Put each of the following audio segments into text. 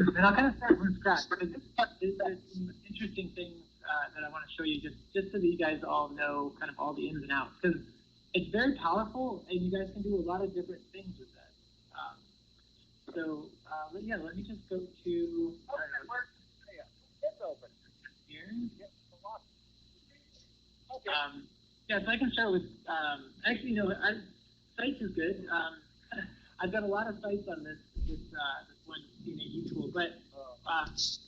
And I'll kind of start from scratch. But there's some interesting things that I want to show you just so that you guys all know kind of all the ins and outs. Because it's very powerful, and you guys can do a lot of different things with it. Yeah, let me just go to It's open. Here. Yeah, so I can start with, actually, sites is good. I've got a lot of sites on this one CNA tool, but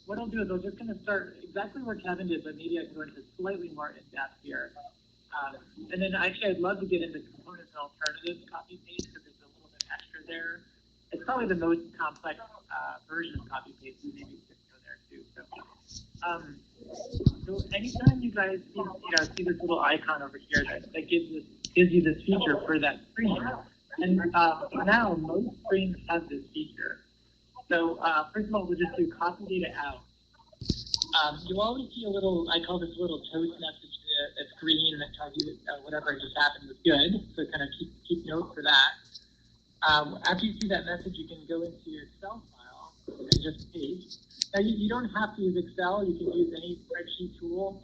what I'll do is I'm just going to start exactly where Kevin did, but maybe I can go into slightly more in depth here. And then actually I'd love to get into components and alternatives copy paste because there's a little bit extra there. It's probably the most complex version of copy paste, so maybe we could go there too. So anytime you guys see this little icon over here that gives you this feature for that screen, and now most screens have this feature. So first of all, we'll just do copy data out. You'll always see a little, I call this little toast message that's green that tells you that whatever just happened was good. So kind of keep note for that. After you see that message, you can go into your Excel file and just paste. Now you don't have to use Excel. You can use any spreadsheet tool.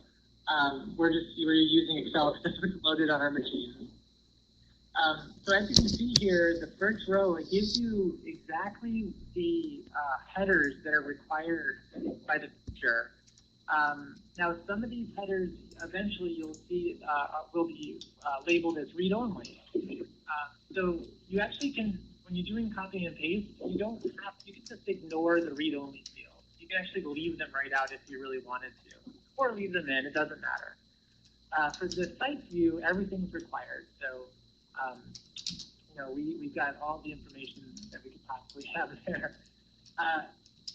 We're using Excel because it's loaded on our machine. So as you can see here, the first row, it gives you exactly the headers that are required by the feature. Now, some of these headers, eventually you'll see, will be labeled as read-only. So you actually can, when you're doing copy and paste, you can just ignore the read-only field. You can actually leave them right out if you really wanted to, or leave them in, it doesn't matter. For the site view, everything's required. So, we've got all the information that we could possibly have there.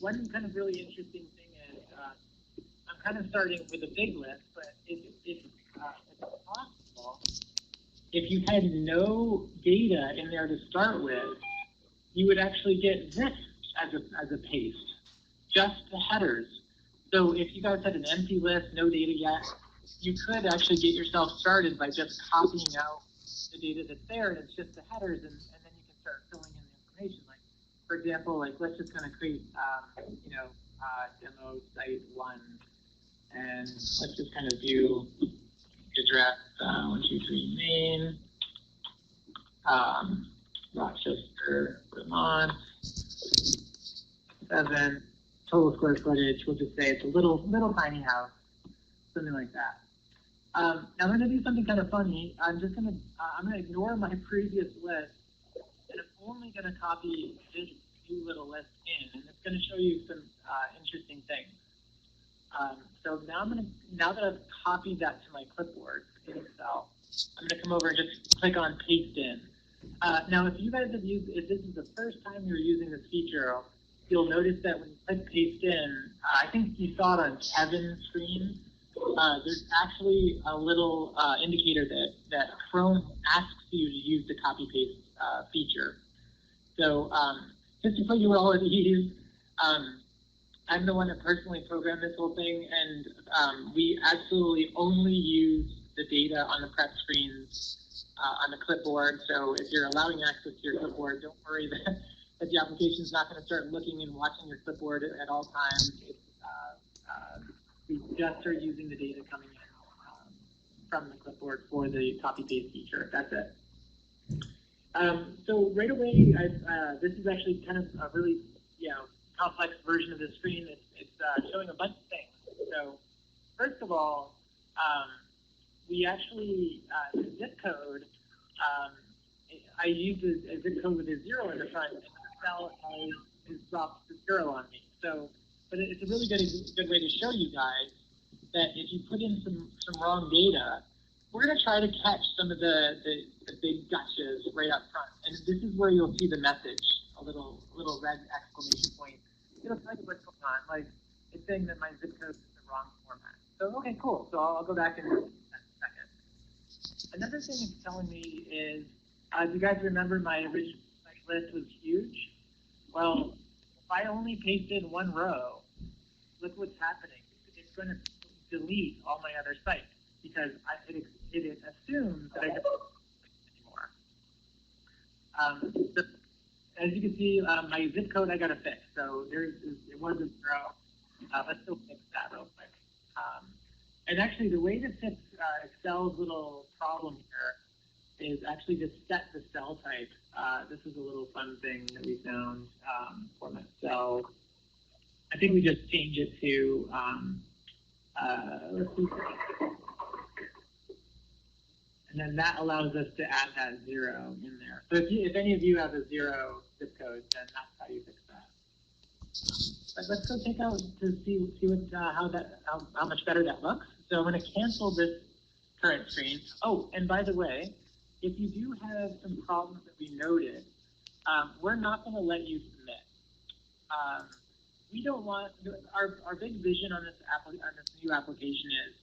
One kind of really interesting thing is, I'm kind of starting with a big list, but if possible, if you had no data in there to start with, you would actually get this as a paste, just the headers. So if you guys had an empty list, no data yet, you could actually get yourself started by just copying out the data that's there, and it's just the headers, and then you can start filling in the information. Like, for example, let's just kind of create, demo site 1, and let's just kind of view the address 123 Main, Rochester, Vermont, 7, total square footage. We'll just say it's a little tiny house, something like that. Now I'm going to do something kind of funny. I'm going to ignore my previous list, and I'm only going to copy this new little list in, and it's going to show you some interesting things. So now that I've copied that to my clipboard in Excel, I'm going to come over and just click on paste in. Now, if you guys have if this is the first time you're using this feature, you'll notice that when you click paste in, I think you saw it on Kevin's screen. There's actually a little indicator that Chrome asks you to use the copy paste feature. So just to put you all at ease, I'm the one that personally programmed this whole thing, and we absolutely only use the data on the prep screens on the clipboard. So if you're allowing access to your clipboard, don't worry that the application is not going to start looking and watching your clipboard at all times. We just are using the data coming in from the clipboard for the copy-paste feature. That's it. So right away, this is actually kind of a really complex version of the screen. It's showing a bunch of things. So first of all, we actually, the zip code, I use a zip code with a 0 in the front, and Excel has dropped the 0 on me. So, but it's a really good way to show you guys that if you put in some wrong data, we're going to try to catch some of the big gotchas right up front. And this is where you'll see the message, a little red exclamation point. It'll tell you what's going on. Like, it's saying that my zip code is in the wrong format. So, okay, cool. So I'll go back in a second. Another thing it's telling me is, do you guys remember my original list was huge? Well, if I only pasted one row, look what's happening. It's going to delete all my other sites because it assumes that I don't anymore. as you can see, my zip code I got to fix. So it was a 0. Let's still fix that real quick. And actually, the way to fix Excel's little problem here is actually just set the cell type. This is a little fun thing that we found for my cell. I think we just change it to, let's see. And then that allows us to add that 0 in there. So if any of you have a 0 zip code, then that's how you fix that. But let's go take out to see what, how much better that looks. So I'm going to cancel this current screen. Oh, and by the way, if you do have some problems that we noted, we're not going to let you submit. We don't want, our big vision on this new application is,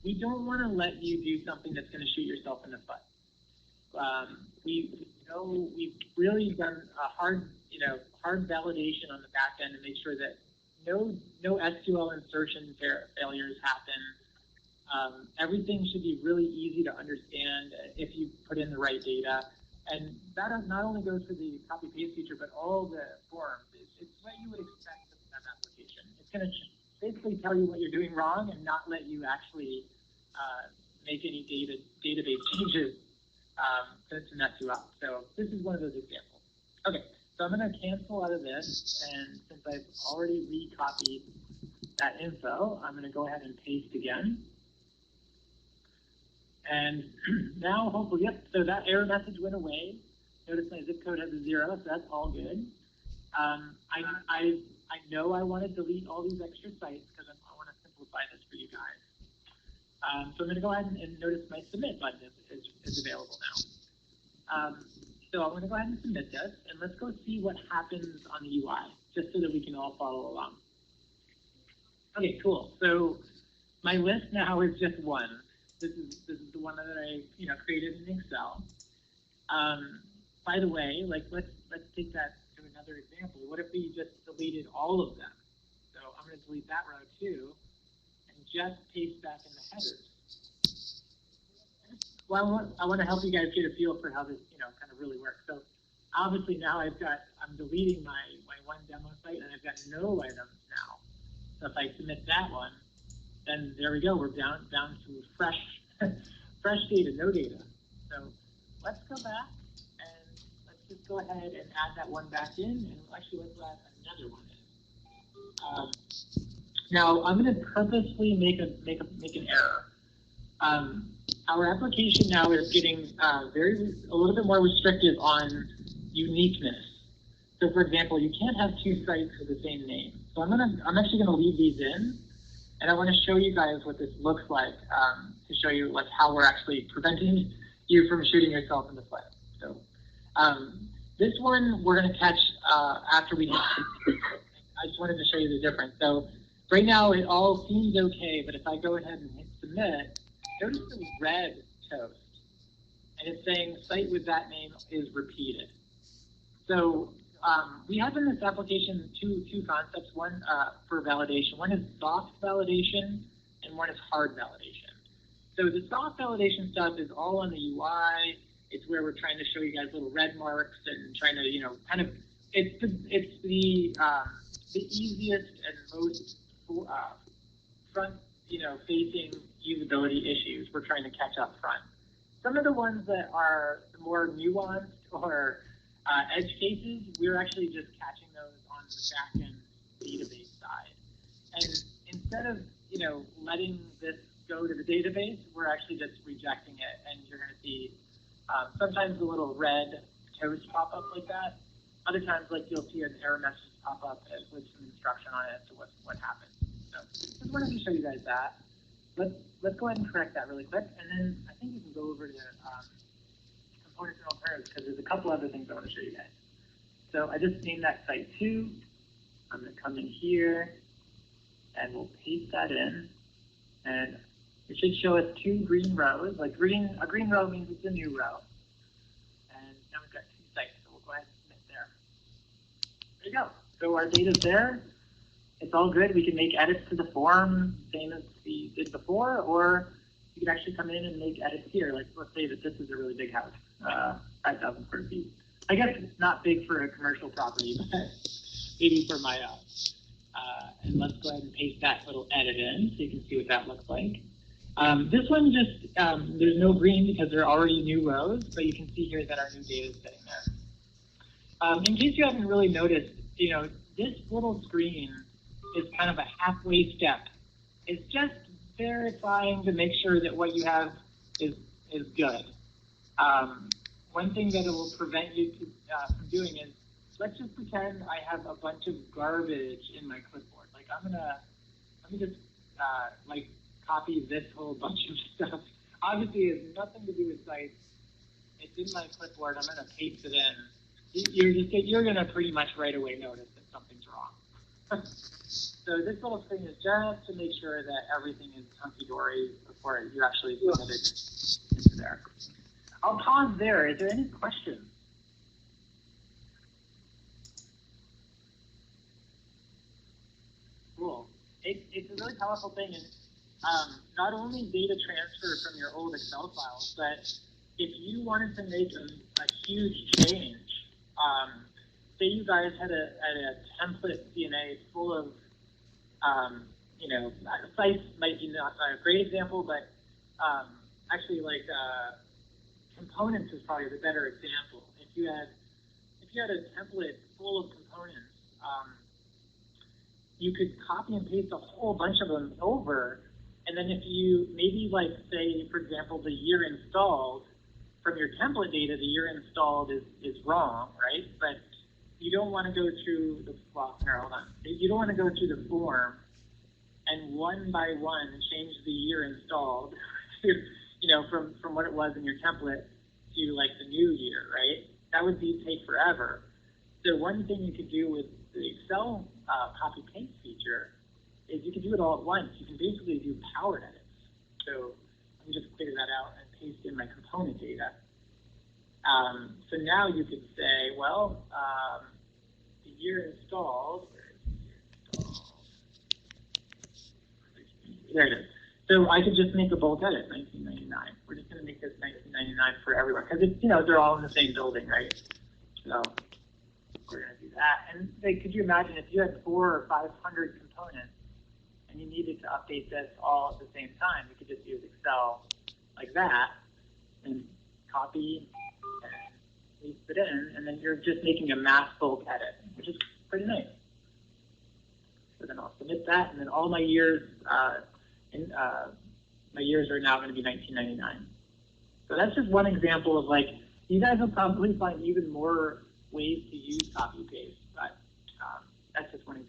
we don't want to let you do something that's going to shoot yourself in the foot. We've really done a hard validation on the back end to make sure that no SQL insertion failures happen. Everything should be really easy to understand if you put in the right data. And that not only goes for the copy paste feature, but all the forms. It's what you would expect of that application. It's going to basically tell you what you're doing wrong and not let you actually make any database changes to mess you up. So this is one of those examples. Okay, so I'm going to cancel out of this, and since I've already recopied that info, I'm going to go ahead and paste again. And now, hopefully, yep, so that error message went away. Notice my zip code has a 0, so that's all good. I know I want to delete all these extra sites because I want to simplify this for you guys. So I'm going to go ahead and notice my submit button is available now. So I'm going to go ahead and submit this, and let's go see what happens on the UI, just so that we can all follow along. Okay, cool. So my list now is just 1. This is the one that I created in Excel. By the way, let's take that to another example. What if we just deleted all of them? So I'm going to delete that row too, and just paste back in the headers. Well, I want to help you guys get a feel for how this kind of really works. So obviously now I'm deleting my one demo site, and I've got no items now. So if I submit that one, then there we go. We're down to fresh data, no data. So let's go back and let's just go ahead and add that one back in, and actually let's add another one in. Now I'm going to purposely make an error. Our application now is getting a little bit more restrictive on uniqueness. So for example, you can't have 2 sites with the same name. So I'm actually going to leave these in. And I want to show you guys what this looks like to show you how we're actually preventing you from shooting yourself in the foot. So this one we're going to catch after we. I just wanted to show you the difference. So right now it all seems okay, but if I go ahead and hit submit, notice the red toast, and it's saying site with that name is repeated. So we have in this application two concepts, one for validation. One is soft validation, and one is hard validation. So the soft validation stuff is all on the UI. It's where we're trying to show you guys little red marks and trying to, kind of, it's the easiest and most front, facing usability issues we're trying to catch up front. Some of the ones that are more nuanced or edge cases, we're actually just catching those on the back-end database side. And instead of, letting this go to the database, we're actually just rejecting it, and you're going to see sometimes a little red toast pop up like that. Other times, you'll see an error message pop up with some instruction on it as to what happened. So just wanted to show you guys that. Let's go ahead and correct that really quick, and then I think we can go over to components and alternatives, because there's a couple other things I want to show you guys. So I just named that site 2. I'm going to come in here, and we'll paste that in, and it should show us 2 green rows. A green row means it's a new row, and now we've got 2 sites, so we'll go ahead and submit there. There you go. So our data's there. It's all good. We can make edits to the form, same as we did before, or you can actually come in and make edits here. Let's say that this is a really big house, 5,000 square feet. I guess it's not big for a commercial property, but maybe for my, and let's go ahead and paste that little edit in so you can see what that looks like. This one just, there's no green because they're already new rows, but you can see here that our new data is sitting there. In case you haven't really noticed, this little screen is kind of a halfway step. It's just verifying to make sure that what you have is good. One thing that it will prevent you from doing is, let's just pretend I have a bunch of garbage in my clipboard. Like let me just like copy this whole bunch of stuff. Obviously it has nothing to do with sites. It's in my clipboard, I'm gonna paste it in. You're gonna pretty much right away notice that something's wrong. So this little thing is just to make sure that everything is hunky-dory before you actually submit it into there. I'll pause there. Is there any questions? Cool. It's a really powerful thing, and not only data transfer from your old Excel files, but if you wanted to make a huge change, say you guys had a template CNA full of, sites might be not a great example, but actually like components is probably the better example. If you had a template full of components, you could copy and paste a whole bunch of them over, and then if you maybe like say, for example, the year installed from your template data, the year installed is wrong, right? But you don't want to go through the You don't want to go through the form and one by one change the year installed to, from what it was in your template to like the new year, right? That would take forever. So one thing you could do with the Excel copy paste feature is you can do it all at once. You can basically do power edits. So let me just clear that out and paste in my component data. So now you could say, well, the year installed, there it is. So I could just make a bold edit, 1999. We're just going to make this 1999 for everyone because it's, they're all in the same building, right? So we're going to do that. And could you imagine if you had 400 or 500 components and you needed to update this all at the same time, you could just use Excel like that and copy and paste it in, and then you're just making a mass bulk edit, which is pretty nice. So then I'll submit that, and then all my years, my years are now going to be 1999. So that's just one example of like, you guys will probably find even more ways to use copy paste, but that's just one example.